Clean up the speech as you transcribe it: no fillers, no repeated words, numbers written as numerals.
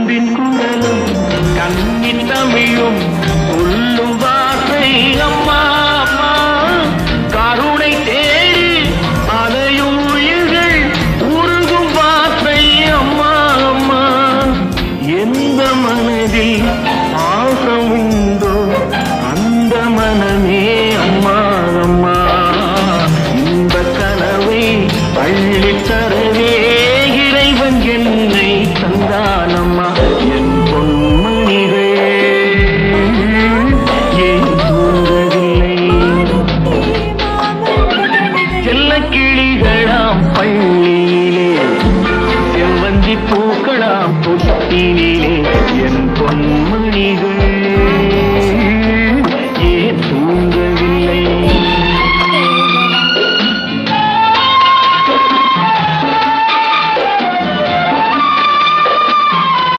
அன்பின் குரலும் கண்ணி தமிழும் சொல்லும் வார்த்தை அம்மா அம்மா. கருணை தேடி அதையும் உயிர்கள் உருகும் வார்த்தை அம்மா அம்மா. எந்த மனதில் பாசம் உண்டோ அந்த மனமே அம்மா அம்மா. இந்த கனவை அள்ளித் தரவே இறைவன் என்னை தந்தானம்மா. என் பொன்மணிகள் ஏன் தூங்கவில்லை? செல்லக் கிளிகளாம் பள்ளியிலே செவ்வந்தி பூக்களாம் தொட்டினிலே